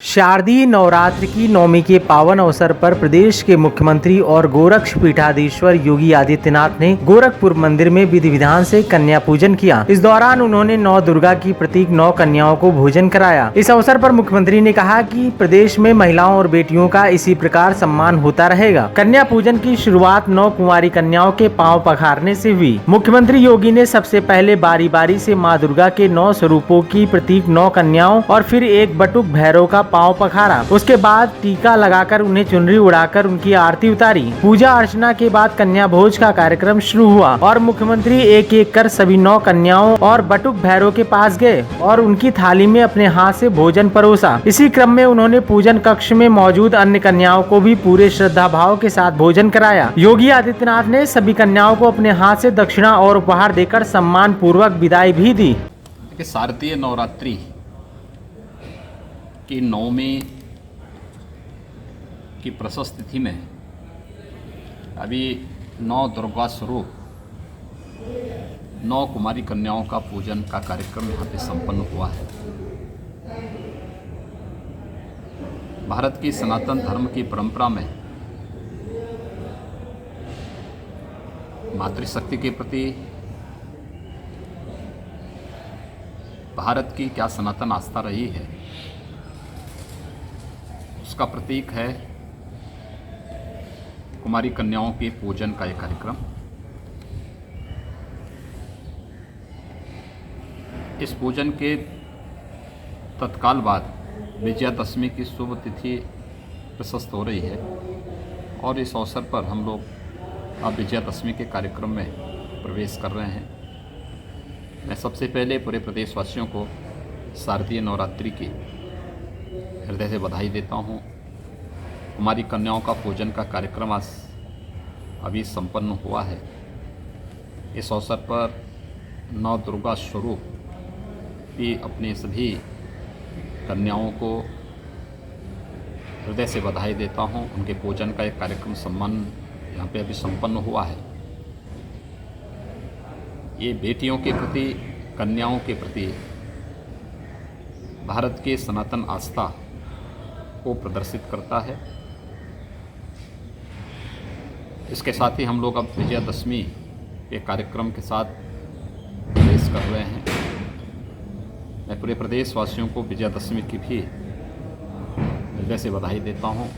शारदीय नवरात्र की नवमी के पावन अवसर पर प्रदेश के मुख्यमंत्री और गोरक्ष पीठाधीश्वर योगी आदित्यनाथ ने गोरखपुर मंदिर में विधि विधान से कन्या पूजन किया। इस दौरान उन्होंने नौ दुर्गा की प्रतीक 9 कन्याओं को भोजन कराया। इस अवसर पर मुख्यमंत्री ने कहा कि प्रदेश में महिलाओं और बेटियों का इसी प्रकार सम्मान होता रहेगा। कन्या पूजन की शुरुआत 9 कुंवारी कन्याओं के पाँव पखारने से हुई। मुख्यमंत्री योगी ने सबसे पहले बारी बारी से माँ दुर्गा के 9 स्वरूपों की प्रतीक 9 कन्याओं और फिर एक बटुक भैरव का पांव पखारा। उसके बाद टीका लगाकर उन्हें चुनरी उड़ाकर उनकी आरती उतारी। पूजा अर्चना के बाद कन्या भोज का कार्यक्रम शुरू हुआ और मुख्यमंत्री एक एक कर सभी 9 कन्याओं और बटुक भैरव के पास गए और उनकी थाली में अपने हाथ से भोजन परोसा। इसी क्रम में उन्होंने पूजन कक्ष में मौजूद अन्य कन्याओं को भी पूरे श्रद्धा भाव के साथ भोजन कराया। योगी आदित्यनाथ ने सभी कन्याओं को अपने हाथ से दक्षिणा और उपहार देकर सम्मान पूर्वक विदाई भी दी। शारदीय नवरात्रि की नवमी की प्रशस्त तिथि में अभी 9 दुर्गा स्वरूप 9 कुमारी कन्याओं का पूजन का कार्यक्रम यहाँ पे संपन्न हुआ है। भारत की सनातन धर्म की परंपरा में मातृशक्ति के प्रति भारत की क्या सनातन आस्था रही है, उसका प्रतीक है कुमारी कन्याओं के पूजन का एक कार्यक्रम। इस पूजन के तत्काल बाद विजयादशमी की शुभ तिथि प्रशस्त हो रही है और इस अवसर पर हम लोग अब विजयादशमी के कार्यक्रम में प्रवेश कर रहे हैं। मैं सबसे पहले पूरे प्रदेशवासियों को शारदीय नवरात्रि की हृदय से बधाई देता हूँ। कुमारी कन्याओं का पूजन का कार्यक्रम आज अभी संपन्न हुआ है। इस अवसर पर 9 दुर्गा स्वरूप भी अपने सभी कन्याओं को हृदय से बधाई देता हूँ। उनके पूजन का एक कार्यक्रम सम्मान यहाँ पे अभी संपन्न हुआ है। ये बेटियों के प्रति, कन्याओं के प्रति भारत के सनातन आस्था को प्रदर्शित करता है। इसके साथ ही हम लोग अब विजयादशमी के कार्यक्रम के साथ प्रवेश कर रहे हैं। मैं पूरे प्रदेशवासियों को विजयादशमी की भी हृदय से बधाई देता हूँ।